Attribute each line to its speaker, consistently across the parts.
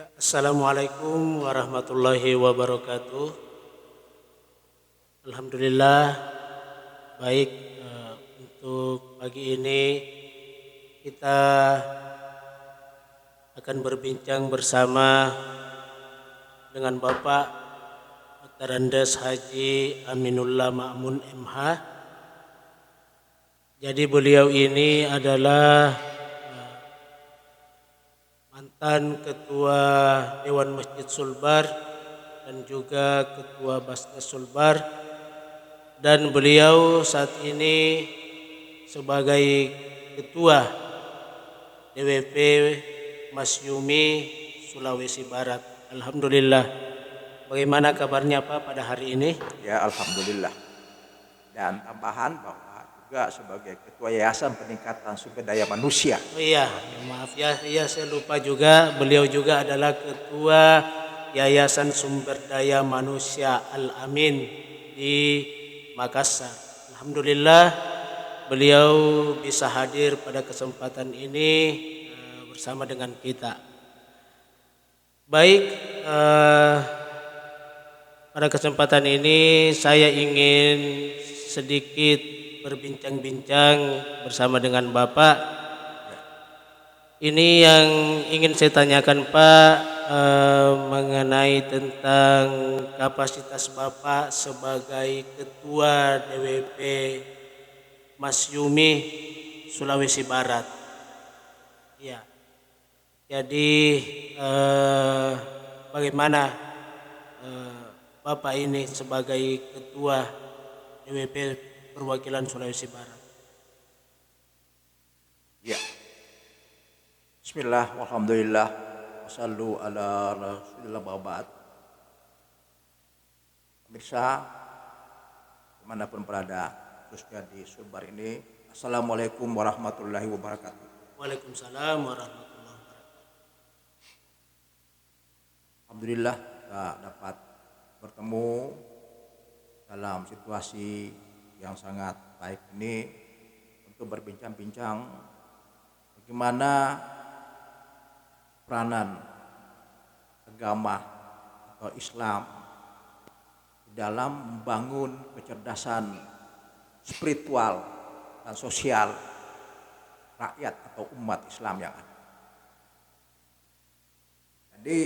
Speaker 1: Ya, Assalamualaikum warahmatullahi wabarakatuh. Alhamdulillah baik, untuk pagi ini kita akan berbincang bersama dengan Bapak Dr. Andes Haji Aminullah Ma'mun MH. Jadi beliau ini adalah mantan Ketua Dewan Masjid Sulbar dan juga Ketua Basnas Sulbar, dan beliau saat ini sebagai Ketua DWP Masyumi Sulawesi Barat. Alhamdulillah. Bagaimana kabarnya Pak pada hari ini?
Speaker 2: Ya, alhamdulillah. Dan tambahan bahwa juga sebagai Ketua Yayasan Peningkatan Sumber Daya Manusia.
Speaker 1: Oh iya, maaf ya, saya lupa juga. Beliau juga adalah Ketua Yayasan Sumber Daya Manusia Al-Amin di Makassar. Alhamdulillah beliau bisa hadir pada kesempatan ini bersama dengan kita. Baik, pada kesempatan ini saya ingin sedikit berbincang-bincang bersama dengan Bapak. Ini yang ingin saya tanyakan Pak, mengenai tentang kapasitas Bapak sebagai Ketua DWP Masyumi Sulawesi Barat. Ya, jadi bagaimana Bapak ini sebagai Ketua DWP Perwakilan Sulawesi Barat?
Speaker 2: Ya. Bismillah, walhamdulillah, wassallu ala rasulillah ba'd. Pemirsa, dimanapun berada, khususnya di Sulbar ini, Assalamualaikum warahmatullahi wabarakatuh.
Speaker 1: Waalaikumsalam warahmatullahi wabarakatuh.
Speaker 2: Alhamdulillah kita dapat bertemu dalam situasi yang sangat baik ini untuk berbincang-bincang bagaimana peranan agama atau Islam di dalam membangun kecerdasan spiritual dan sosial rakyat atau umat Islam yang ada. Jadi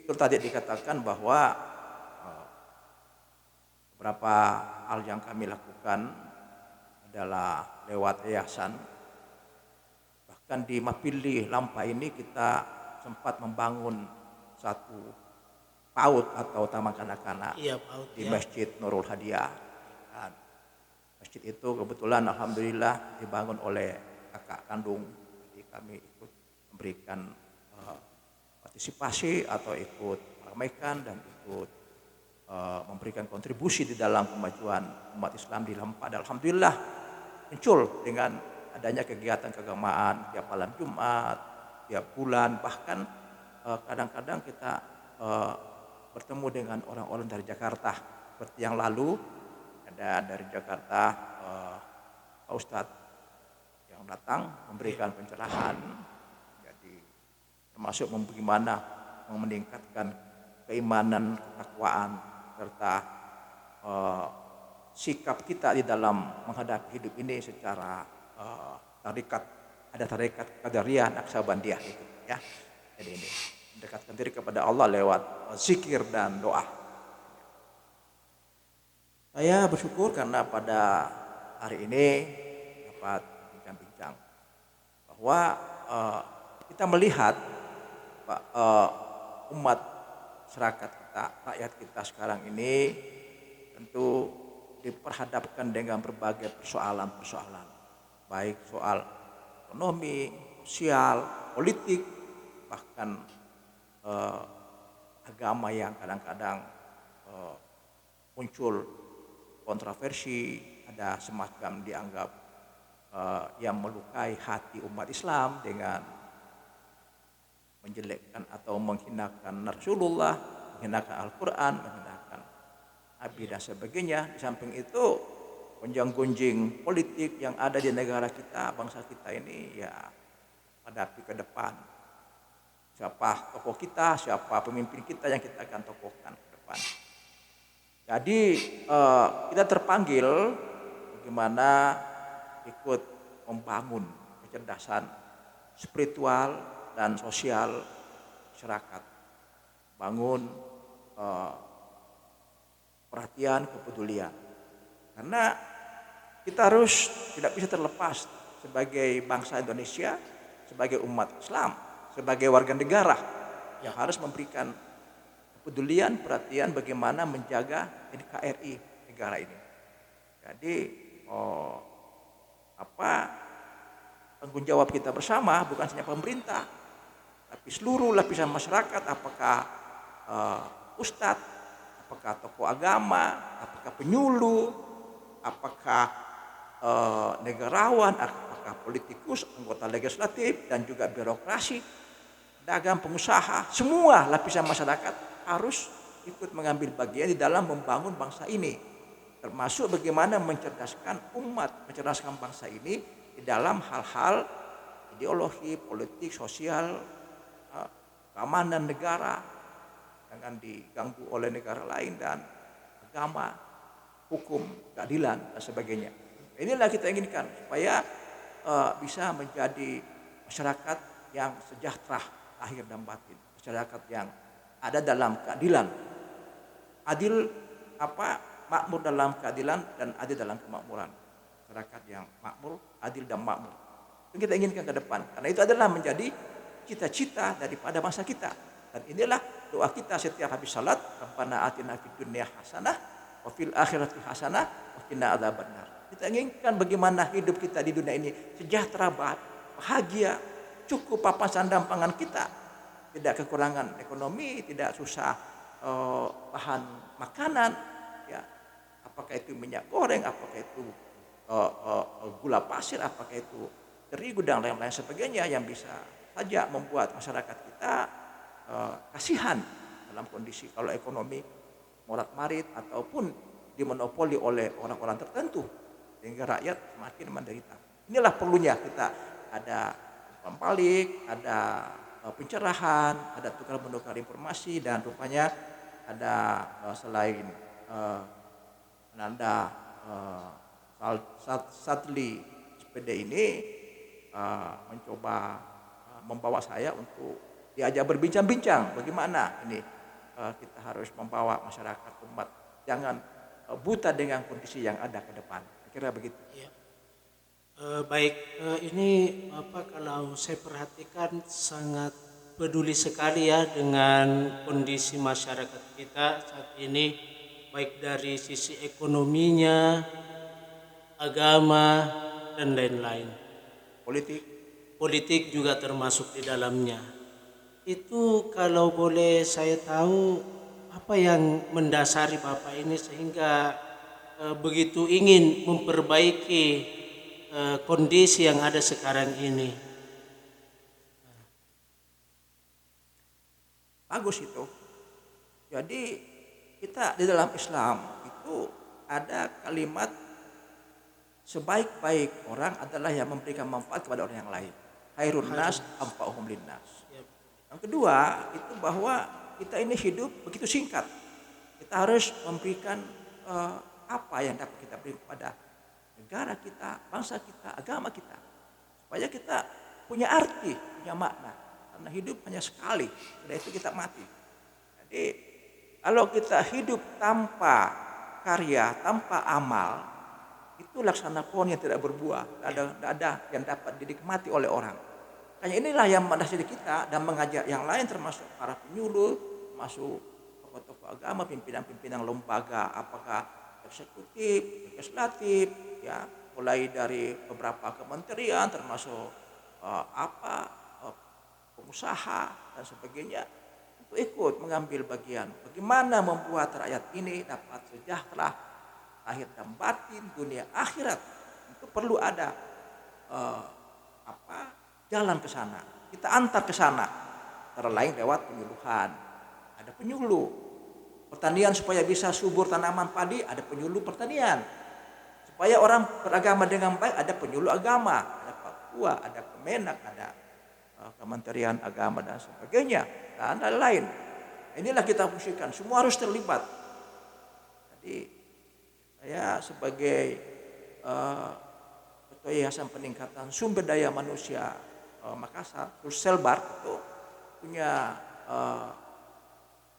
Speaker 2: itu tadi dikatakan bahwa beberapa hal yang kami lakukan adalah lewat yayasan. Bahkan di Mapili Lampa ini kita sempat membangun satu PAUD atau taman kanak-kanak di Masjid Nurul Hadiah. Dan masjid itu kebetulan alhamdulillah dibangun oleh kakak kandung. Jadi kami ikut memberikan partisipasi atau ikut meramaikan dan ikut memberikan kontribusi di dalam kemajuan umat Islam di Lampa. Dan alhamdulillah muncul dengan adanya kegiatan keagamaan tiap malam Jumat, tiap bulan, bahkan kadang-kadang kita bertemu dengan orang-orang dari Jakarta. Seperti yang lalu ada dari Jakarta Pak Ustadz yang datang memberikan pencerahan, jadi termasuk bagaimana meningkatkan keimanan, ketakwaan serta sikap kita di dalam menghadapi hidup ini secara tarekat Qadariyah Naqsabandiyah itu ya. Jadi ini mendekatkan diri kepada Allah lewat zikir dan doa. Saya bersyukur karena pada hari ini dapat bincang-bincang bahwa kita melihat umat masyarakat kita, rakyat kita sekarang ini tentu diperhadapkan dengan berbagai persoalan-persoalan, baik soal ekonomi, sosial, politik, bahkan agama yang kadang-kadang muncul kontroversi, ada semacam dianggap yang melukai hati umat Islam dengan menjelekkan atau menghinakan Rasulullah, menghinakan Al-Quran, menghinakan Nabi dan sebagainya. Di samping itu gonjang-gonjing politik yang ada di negara kita, bangsa kita ini ya hadapi ke depan. siapa tokoh kita, siapa pemimpin kita yang kita akan tokohkan ke depan. Jadi kita terpanggil bagaimana ikut membangun kecerdasan spiritual dan sosial masyarakat, bangun perhatian, kepedulian. Karena kita harus tidak bisa terlepas sebagai bangsa Indonesia, sebagai umat Islam, sebagai warga negara yang harus memberikan kepedulian, perhatian bagaimana menjaga NKRI negara ini. Jadi tanggung jawab kita bersama bukan hanya pemerintah, tapi seluruh lapisan masyarakat, apakah ustadz, apakah tokoh agama, apakah penyuluh, apakah negarawan, apakah politikus, anggota legislatif, dan juga birokrasi, dagang, pengusaha, semua lapisan masyarakat harus ikut mengambil bagian di dalam membangun bangsa ini, termasuk bagaimana mencerdaskan umat, mencerdaskan bangsa ini di dalam hal-hal ideologi, politik, sosial, keamanan negara, jangan diganggu oleh negara lain, dan agama, hukum, keadilan, dan sebagainya. Inilah kita inginkan supaya bisa menjadi masyarakat yang sejahtera lahir dan batin, masyarakat yang ada dalam keadilan, adil makmur dalam keadilan dan adil dalam kemakmuran, masyarakat yang makmur, adil dan makmur. Itu kita inginkan ke depan, karena itu adalah menjadi cita-cita daripada bangsa kita. Dan inilah doa kita setiap habis salat, Rabbana atina fid dunya hasanah wa fil akhirati hasanah wa qina adzabannar. Kita inginkan bagaimana hidup kita di dunia ini sejahtera, bahagia, cukup papan sandang pangan kita, tidak kekurangan ekonomi, tidak susah bahan makanan, ya, apakah itu minyak goreng, apakah itu gula pasir, apakah itu terigu dan lain-lain sebagainya yang bisa saja membuat masyarakat kita kasihan dalam kondisi kalau ekonomi morat-marit ataupun dimonopoli oleh orang-orang tertentu sehingga rakyat semakin menderita. Inilah perlunya kita ada pembalik, ada pencerahan, ada tukar-menukar informasi, dan rupanya ada selain Ananda Sadli SPD ini mencoba membawa saya untuk diajak berbincang-bincang bagaimana ini kita harus membawa masyarakat umat jangan buta dengan kondisi yang ada ke depan. Kira begitu.
Speaker 1: Ya. Baik, ini kalau saya perhatikan sangat peduli sekali ya dengan kondisi masyarakat kita saat ini, baik dari sisi ekonominya, agama, dan lain-lain. Politik juga termasuk di dalamnya. Itu kalau boleh saya tahu apa yang mendasari Bapak ini sehingga begitu ingin memperbaiki kondisi yang ada sekarang ini.
Speaker 2: Bagus itu. Jadi kita di dalam Islam itu ada kalimat sebaik-baik orang adalah yang memberikan manfaat kepada orang yang lain. Khairun nas anfa'uhum linnas. Yang kedua itu bahwa kita ini hidup begitu singkat. Kita harus memberikan apa yang dapat kita beri kepada negara kita, bangsa kita, agama kita, supaya kita punya arti, punya makna. Karena hidup hanya sekali, setelah itu kita mati. Jadi kalau kita hidup tanpa karya, tanpa amal, itu laksana pohon yang tidak berbuah, tidak ada yang dapat dinikmati oleh orang. Hanya inilah yang mendasari kita dan mengajak yang lain, termasuk para penyuluh, termasuk tokoh-tokoh agama, pimpinan-pimpinan lembaga, apakah eksekutif, legislatif, ya, mulai dari beberapa kementerian, termasuk pengusaha dan sebagainya, untuk ikut mengambil bagian bagaimana membuat rakyat ini dapat sejahtera lahir dan batin, dunia akhirat. Itu perlu ada jalan ke sana. Kita antar ke sana. Antara lain lewat penyuluhan. Ada penyuluh. Pertanian supaya bisa subur tanaman padi, ada penyuluh pertanian. Supaya orang beragama dengan baik, ada penyuluh agama. Ada Papua, ada Kemenak, ada Kementerian Agama dan sebagainya, dan lain-lain. Inilah kita fungsikan, semua harus terlibat. Jadi saya sebagai Ketua Yayasan Peningkatan Sumber Daya Manusia Makassar, Selbar, itu punya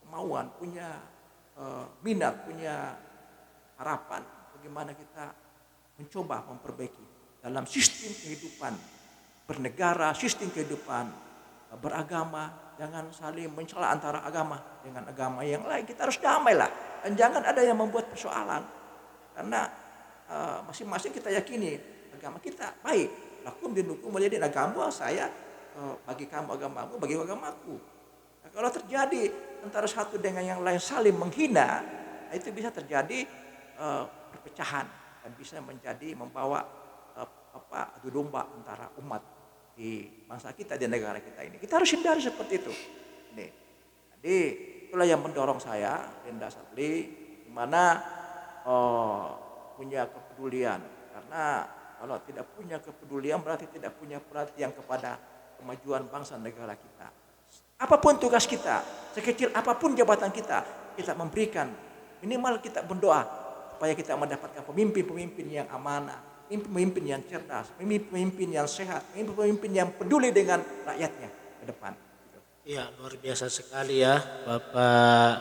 Speaker 2: kemauan, punya minat, punya harapan bagaimana kita mencoba memperbaiki dalam sistem kehidupan bernegara, sistem kehidupan beragama. Jangan saling mencela antara agama dengan agama yang lain. Kita harus damai lah, dan jangan ada yang membuat persoalan, karena masing-masing kita yakini agama kita baik. Lakum dinukum menjadi agama saya, bagi kamu agamamu, bagi agamaku. Nah, kalau terjadi antara satu dengan yang lain saling menghina, itu bisa terjadi perpecahan dan bisa membawa adu domba antara umat di bangsa kita, di negara kita ini. Kita harus hindari seperti itu. Nih. Jadi itulah yang mendorong saya, Linda Satli, dimana punya kepedulian. Karena kalau tidak punya kepedulian berarti tidak punya perhatian kepada kemajuan bangsa negara kita. Apapun tugas kita, sekecil apapun jabatan kita memberikan, minimal kita berdoa supaya kita mendapatkan pemimpin-pemimpin yang amanah, pemimpin yang cerdas, pemimpin yang sehat, pemimpin yang peduli dengan rakyatnya ke depan.
Speaker 1: Ya, luar biasa sekali ya Bapak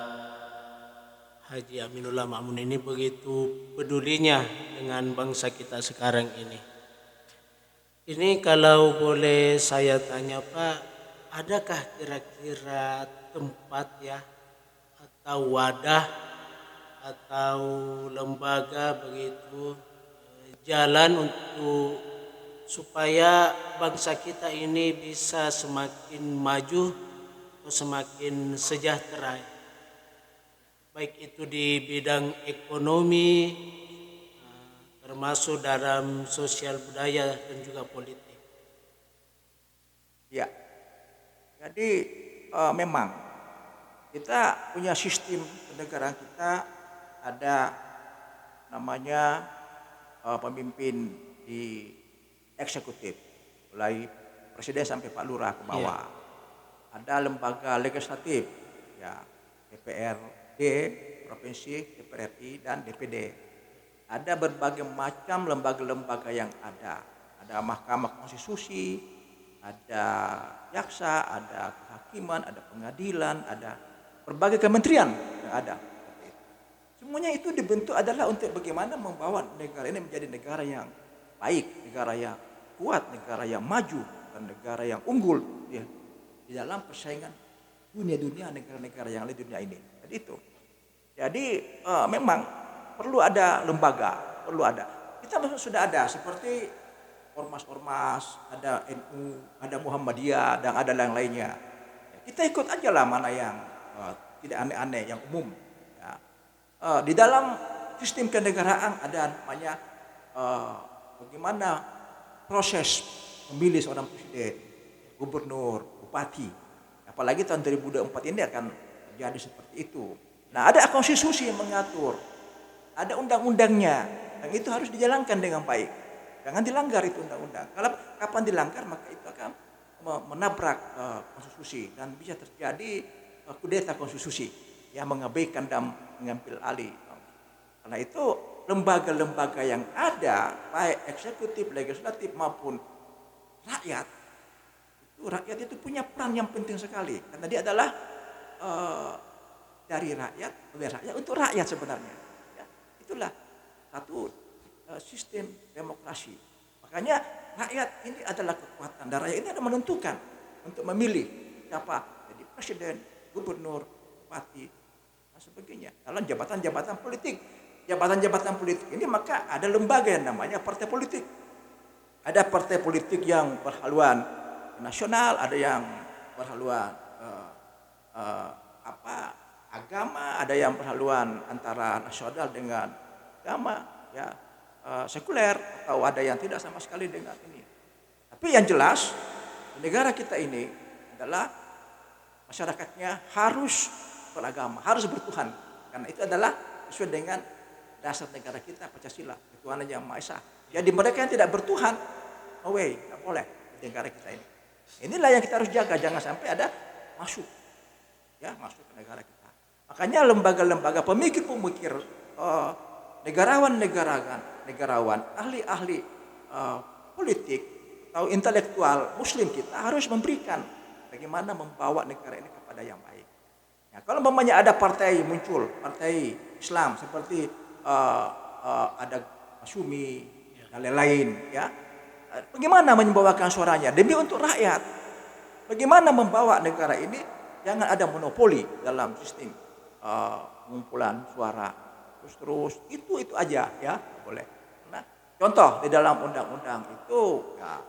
Speaker 1: Haji Aminullah Ma'mun ini, begitu pedulinya dengan bangsa kita sekarang ini. Ini kalau boleh saya tanya Pak, adakah kira-kira tempat ya atau wadah atau lembaga begitu, jalan untuk supaya bangsa kita ini bisa semakin maju atau semakin sejahtera, baik itu di bidang ekonomi, termasuk dalam sosial budaya dan juga politik.
Speaker 2: Ya, jadi memang kita punya sistem kenegaraan kita, ada namanya pemimpin di eksekutif, mulai presiden sampai Pak Lurah ke bawah. Ada lembaga legislatif, ya DPRD provinsi, DPR RI dan DPD. Ada berbagai macam lembaga-lembaga yang ada. Ada Mahkamah Konstitusi, ada jaksa, ada kehakiman, ada pengadilan, ada berbagai kementerian yang ada. Semuanya itu dibentuk adalah untuk bagaimana membawa negara ini menjadi negara yang baik, negara yang kuat, negara yang maju, dan negara yang unggul di dalam persaingan dunia-dunia, negara-negara yang lain di dunia ini. Jadi itu. Jadi memang perlu ada lembaga, perlu ada. Kita memang sudah ada seperti ormas-ormas, ada NU, ada Muhammadiyah, dan ada yang lainnya. Kita ikut aja lah mana yang tidak aneh-aneh, yang umum. Di dalam sistem kenegaraan ada namanya bagaimana proses memilih seorang presiden, gubernur, bupati. Apalagi tahun 2024 ini akan terjadi seperti itu. Nah, ada konstitusi yang mengatur, ada undang-undangnya, dan itu harus dijalankan dengan baik. Jangan dilanggar itu undang-undang. Kalau kapan dilanggar maka itu akan menabrak konstitusi dan bisa terjadi kudeta konstitusi yang mengabaikan dan mengambil alih. Karena itu lembaga-lembaga yang ada, baik eksekutif, legislatif maupun rakyat, itu punya peran yang penting sekali. Karena dia adalah dari rakyat, oleh rakyat untuk rakyat sebenarnya. Ya, itulah satu sistem demokrasi. Makanya rakyat ini adalah kekuatan, dan rakyat ini ada menentukan untuk memilih siapa jadi presiden, gubernur, bupati, dan sebagainya. Dalam jabatan-jabatan politik ini maka ada lembaga yang namanya partai politik. Ada partai politik yang berhaluan nasional, ada yang berhaluan agama, ada yang berhaluan antara nasional dengan agama, ya sekuler, atau ada yang tidak sama sekali dengan ini. Tapi yang jelas negara kita ini adalah masyarakatnya harus beragama, harus bertuhan, karena itu adalah sesuai dengan dasar negara kita, Pancasila, ketuhanan yang Maha Esa. Jadi mereka yang tidak bertuhan, no way, nggak boleh di negara kita ini. Inilah yang kita harus jaga, jangan sampai ada masuk masuk ke negara kita. Makanya lembaga-lembaga pemikir-pemikir, negarawan, ahli-ahli politik atau intelektual Muslim kita harus memberikan bagaimana membawa negara ini kepada yang baik. Ya, kalau umpamanya ada partai muncul, partai Islam seperti ada Masyumi dan lain-lain, ya, bagaimana membawakan suaranya demi untuk rakyat? Bagaimana membawa negara ini jangan ada monopoli dalam sistem pengumpulan suara terus itu aja ya boleh. Nah, contoh di dalam undang-undang itu ya,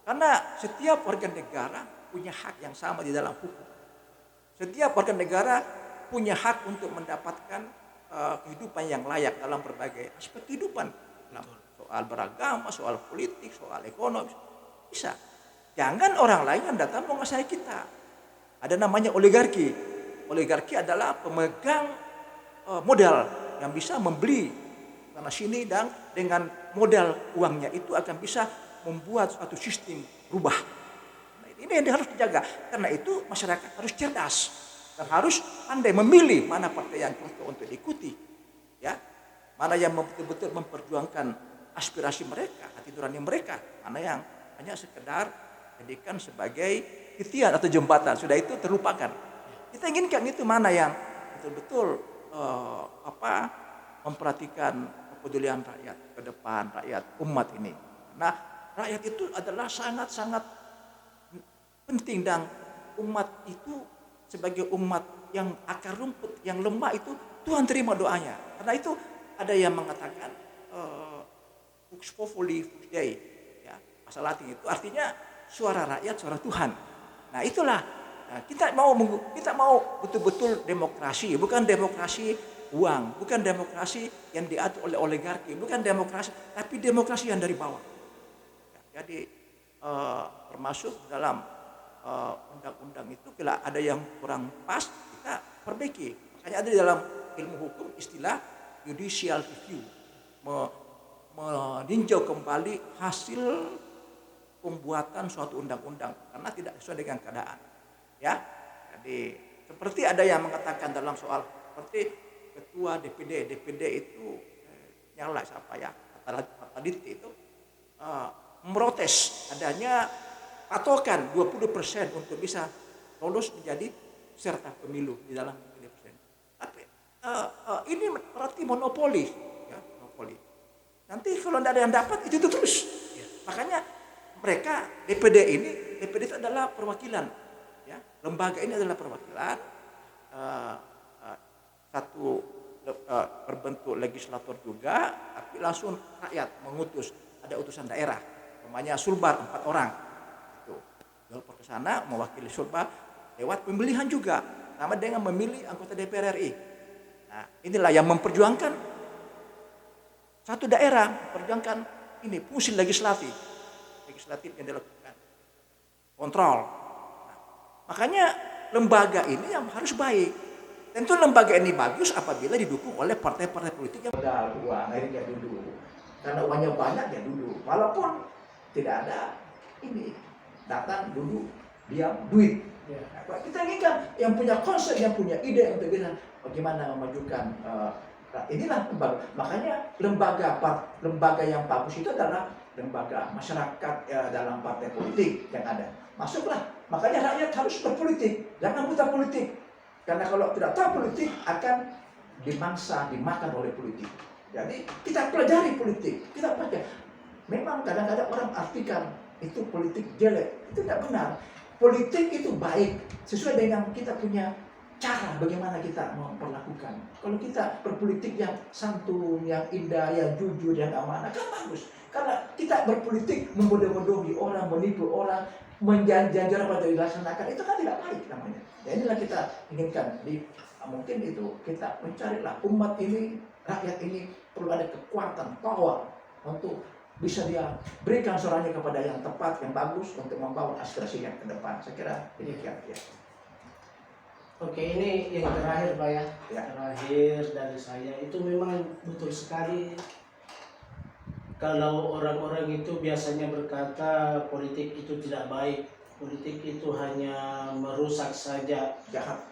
Speaker 2: karena setiap warga negara punya hak yang sama di dalam hukum. Setiap warga negara punya hak untuk mendapatkan kehidupan yang layak dalam berbagai aspek kehidupan. Soal beragama, soal politik, soal ekonomi, bisa. Jangan orang lain yang datang menguasai kita. Ada namanya oligarki. Oligarki adalah pemegang modal yang bisa membeli sana sini dan dengan modal uangnya itu akan bisa membuat suatu sistem berubah. Nah, ini yang harus dijaga. Karena itu masyarakat harus cerdas dan harus pandai memilih mana partai yang cocok untuk diikuti. Ya, mana yang betul-betul memperjuangkan aspirasi mereka, hati nurani mereka, mana yang hanya sekedar jadikan sebagai titian atau jembatan, sudah itu terlupakan. Kita inginkan itu mana yang betul-betul memperhatikan kepedulian rakyat ke depan, rakyat umat ini. Nah, rakyat itu adalah sangat-sangat penting dan umat itu sebagai umat yang akar rumput, yang lemah itu Tuhan terima doanya. Karena itu ada yang mengatakan Vux Populi Vux Dei, ya, bahasa Latin itu artinya suara rakyat, suara Tuhan. Nah, itulah kita mau betul-betul demokrasi, bukan demokrasi uang, bukan demokrasi yang diatur oleh oligarki, bukan demokrasi, tapi demokrasi yang dari bawah. Ya, jadi termasuk dalam undang-undang itu bila ada yang kurang pas kita perbaiki. Makanya ada di dalam ilmu hukum istilah judicial review, meninjau kembali hasil pembuatan suatu undang-undang karena tidak sesuai dengan keadaan. Ya, jadi seperti ada yang mengatakan dalam soal seperti ketua DPD itu nyala siapa ya, Taditi itu memprotes adanya patokan 20% untuk bisa lolos menjadi peserta pemilu di dalam 20%. Tapi ini berarti monopoli, ya, monopoli. Nanti kalau tidak ada yang dapat itu terus. Ya. Makanya mereka DPD itu adalah perwakilan, ya, lembaga ini adalah perwakilan satu berbentuk legislator juga, tapi langsung rakyat mengutus, ada utusan daerah, namanya Sulbar 4 orang, itu lapor ke sana mewakili Sulbar lewat pemilihan juga, sama dengan memilih anggota DPR RI. Nah, inilah yang memperjuangkan satu daerah, memperjuangkan ini fungsi legislatif yang dilakukan, kontrol. Nah, makanya lembaga ini yang harus baik. Tentu lembaga ini bagus apabila didukung oleh partai-partai politik yang modal uang, akhirnya duduk. Karena uangnya banyak ya duduk. Walaupun tidak ada ini, datang duduk, diam, duit. Ya. Nah, kita inginkan yang punya konsep, yang punya ide untuk bilang bagaimana memajukan. Inilah lembaga. Makanya lembaga yang bagus itu adalah lembaga masyarakat dalam partai politik yang ada. Masuklah. Makanya rakyat harus berpolitik, jangan buta politik. Karena kalau tidak tahu politik akan dimangsa, dimakan oleh politik. Jadi kita pelajari politik, kita baca. Memang kadang-kadang orang artikan itu politik jelek, itu tidak benar. Politik itu baik sesuai dengan kita punya cara bagaimana kita memperlakukan. Kalau kita berpolitik yang santun, yang indah, yang jujur, yang amanah, kan bagus. Karena kita berpolitik membodoh-bodohi orang, menipu orang, menjanjikan pada dilaksanakan, itu kan tidak baik namanya. Ya inilah kita inginkan. Mungkin itu kita mencarilah umat ini, rakyat ini perlu ada kekuatan, power untuk bisa dia berikan suaranya kepada yang tepat, yang bagus untuk membawa aspirasi yang ke depan. Saya kira demikian ya.
Speaker 1: Oke, ini yang terakhir Pak ya.
Speaker 2: Ya.
Speaker 1: Terakhir dari saya itu memang betul sekali. Kalau orang-orang itu biasanya berkata politik itu tidak baik politik itu hanya merusak saja,
Speaker 2: Jahat.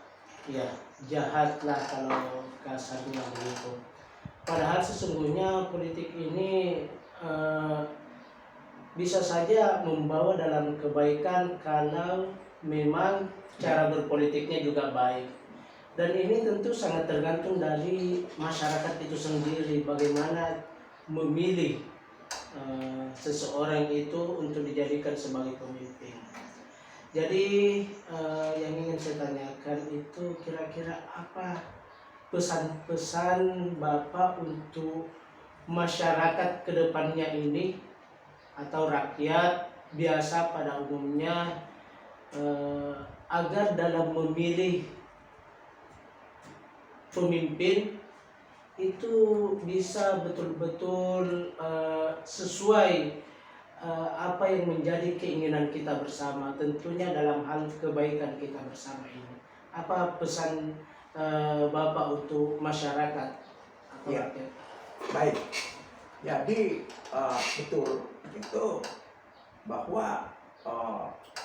Speaker 1: ya jahatlah kalau kasarnya begitu. Padahal sesungguhnya politik ini eh, bisa saja membawa dalam kebaikan kalau memang cara berpolitiknya juga baik. Dan ini tentu sangat tergantung dari masyarakat itu sendiri, bagaimana memilih seseorang itu untuk dijadikan sebagai pemimpin. Jadi yang ingin saya tanyakan itu kira-kira apa pesan-pesan Bapak untuk masyarakat kedepannya ini atau rakyat biasa pada umumnya agar dalam memilih pemimpin itu bisa betul-betul sesuai apa yang menjadi keinginan kita bersama, tentunya dalam hal kebaikan kita bersama ini. Apa pesan Bapak untuk masyarakat atau
Speaker 2: Ya.
Speaker 1: rakyat?
Speaker 2: Baik. Jadi betul itu bahwa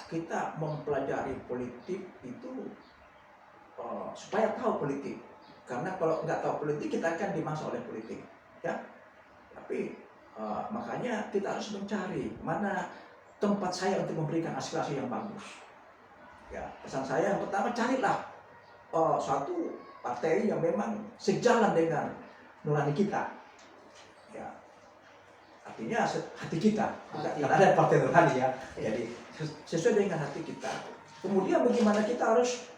Speaker 2: kita mempelajari politik itu supaya tahu politik. Karena kalau nggak tahu politik kita akan dimangsa oleh politik, ya. Tapi makanya kita harus mencari mana tempat saya untuk memberikan aspirasi yang bagus. Ya, pesan saya yang pertama, carilah satu partai yang memang sejalan dengan nurani kita. Ya, artinya hati kita, karena ada partai nurani ya. Jadi sesuai dengan hati kita. Kemudian bagaimana kita harus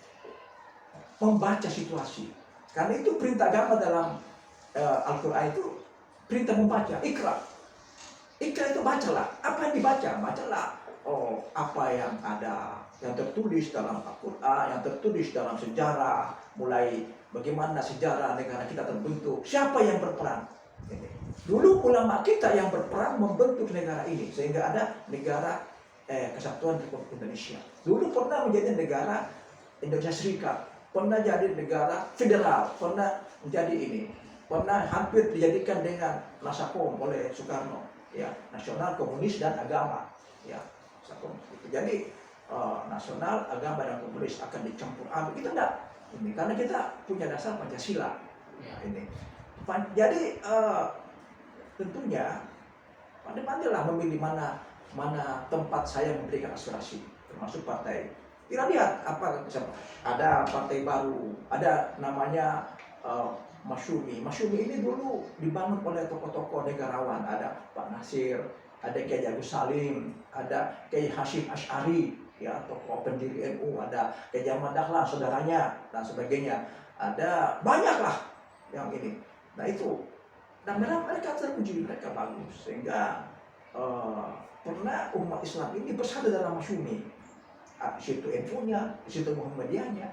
Speaker 2: membaca situasi. Karena itu perintah agama dalam Al-Quran itu perintah membaca, ikra. Ikra itu bacalah. Apa yang dibaca? Bacalah apa yang ada, yang tertulis dalam Al-Quran, yang tertulis dalam sejarah, mulai bagaimana sejarah negara kita terbentuk, siapa yang berperan. Dulu ulama kita yang berperan membentuk negara ini, sehingga ada negara Kesatuan Republik Indonesia. Dulu pernah menjadi negara Indonesia Serikat, pernah jadi negara federal, pernah menjadi ini, pernah hampir dijadikan dengan Nasakom oleh Soekarno, ya, nasional, komunis dan agama, ya, Nasakom. Jadi nasional, agama dan komunis akan dicampur aduk. Kita enggak, ini karena kita punya dasar Pancasila, ya, ini. Jadi tentunya pandai-pandailah memilih mana tempat saya memberikan aspirasi, termasuk partai. Kita lihat apa, ada partai baru, ada namanya Masyumi. Masyumi ini dulu dibangun oleh tokoh-tokoh negarawan, ada Pak Nasir, ada Kiai Agus Salim, ada Kiai Hasyim Asy'ari, ya, tokoh pendiri NU, ada Kiai Ahmad Dahlan, saudaranya dan sebagainya. Ada banyaklah yang ini. Nah itu, dan mereka teruji, mereka bagus, sehingga pernah umat Islam ini bersatu dalam Masyumi. Di situ NU-nya, di situ Muhammadiyahnya,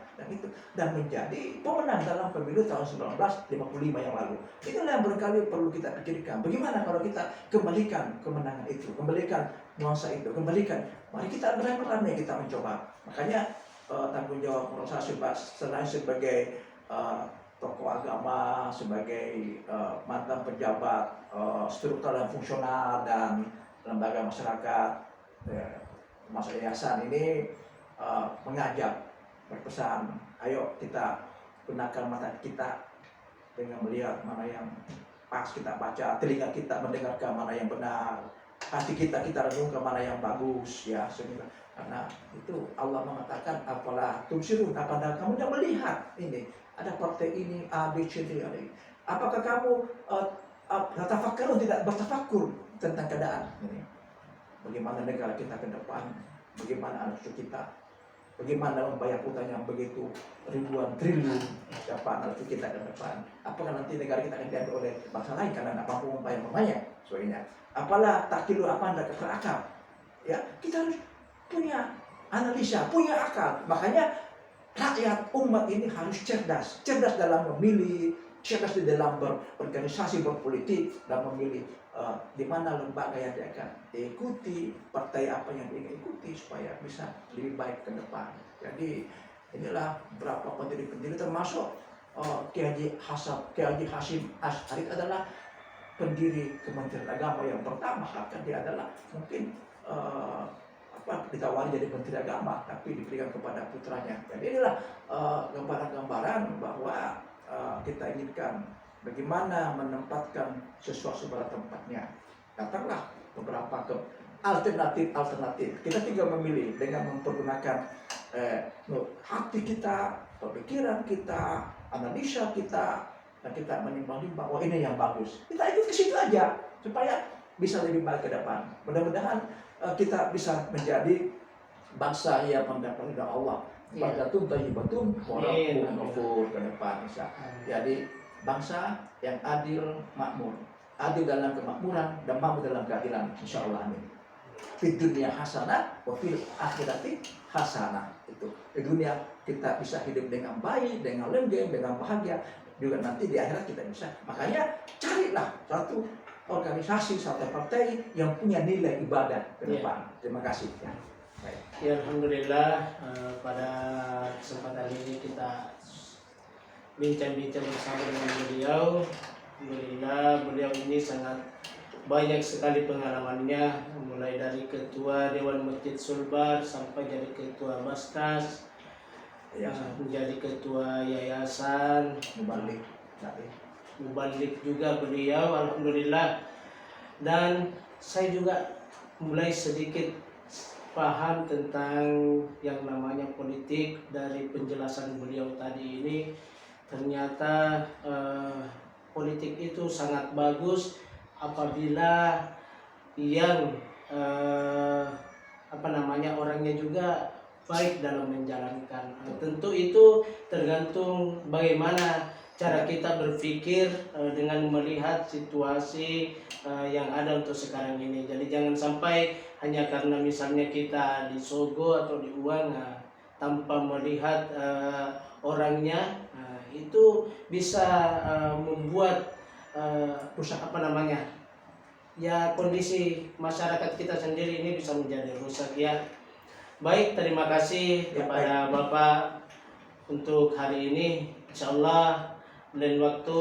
Speaker 2: dan menjadi pemenang dalam pemilu tahun 1955 yang lalu. Inilah yang barangkali perlu kita pikirkan. Bagaimana kalau kita kembalikan kemenangan itu, kembalikan nuansa itu, kembalikan. Mari kita beramai-ramai kita mencoba. Makanya tanggung jawab saya selain sebagai tokoh agama, sebagai mantan pejabat struktural dan fungsional dan lembaga masyarakat, termasuk yayasan ini, mengajak, berpesan, ayo kita gunakan mata kita dengan melihat mana yang pas kita baca, telinga kita mendengarkan mana yang benar, hati kita renungkan mana yang bagus, ya, karena itu Allah mengatakan apalah tumsirun, apabila kamu yang melihat ini ada partai ini A B C D ada ini. Apakah kamu tafakkur, tidak bertafakur tentang keadaan ini? Bagaimana negara kita ke depan, bagaimana anak cucu kita, bagaimana membayar utang yang begitu ribuan triliun, siapa anak cucu kita ke depan? Apakah nanti negara kita akan diambil oleh bangsa lain karena tidak mampu membayar rumahnya? Soalnya, apalah tak kilo apa anda kekerakal? Ya, kita harus punya analisa, punya akal. Makanya rakyat umat ini harus cerdas dalam memilih, cerdas di dalam berorganisasi, berpolitik, dan memilih di mana lembaga yang dia akan ikuti, partai apa yang dia ikuti supaya bisa lebih baik ke depan. Jadi inilah beberapa pendiri-pendiri termasuk Kiai Hasyim Asy'ari adalah pendiri Kementerian Agama yang pertama, bahkan dia adalah mungkin ditawari jadi menteri agama, tapi diberikan kepada putranya. Jadi inilah gambaran-gambaran bahwa kita inginkan bagaimana menempatkan sesuatu pada tempatnya. Datanglah beberapa alternatif. Kita tinggal memilih dengan mempergunakan hati kita, pemikiran kita, analisa kita, dan kita menimbang-nimbang, wah ini yang bagus. Kita ikut ke situ aja supaya bisa lebih baik ke depan. Mudah-mudahan kita bisa menjadi bangsa yang mendapat ridha Allah. Baldatun thayyibatun wa rabbun ghafur ke depan bisa. Jadi bangsa yang adil, makmur. Adil dalam kemakmuran dan makmur dalam keadilan, insyaallah, amin. Di dunia hasanah, wa fil akhirati hasanah. Itu di dunia kita bisa hidup dengan baik, dengan lenggeng, dengan bahagia. Juga nanti di akhirat kita bisa. Makanya carilah satu organisasi, satu partai yang punya nilai ibadah ke depan. Terima kasih. Baik.
Speaker 1: Ya, alhamdulillah, pada kesempatan ini kita bincang-bincang bersama dengan beliau. Alhamdulillah, beliau ini sangat banyak sekali pengalamannya, mulai dari ketua Dewan Masjid Sulbar sampai jadi ketua Basnas, menjadi ketua yayasan, mubalik juga beliau, alhamdulillah. Dan saya juga mulai sedikit paham tentang yang namanya politik dari penjelasan beliau tadi ini. Ternyata politik itu sangat bagus apabila yang orangnya juga baik dalam menjalankan. Tentu itu tergantung bagaimana cara kita berpikir dengan melihat situasi yang ada untuk sekarang ini. Jadi jangan sampai hanya karena misalnya kita disogok atau diuang tanpa melihat orangnya, itu bisa membuat kondisi masyarakat kita sendiri ini bisa menjadi rusak ya. Baik, terima kasih kepada Bapak untuk hari ini. Insyaallah lain waktu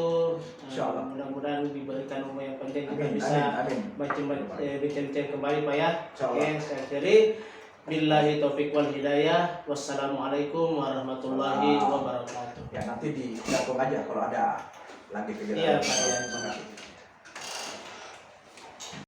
Speaker 1: mudah-mudahan diberikan umur yang panjang, kita bisa bincang-bincang kembali Pak ya. Oke, saya akhiri. Billahi taufiq wal hidayah. Wassalamualaikum warahmatullahi wabarakatuh.
Speaker 2: Ya, nanti digabung aja kalau ada lagi kegiatan.
Speaker 1: Iya Pak ya.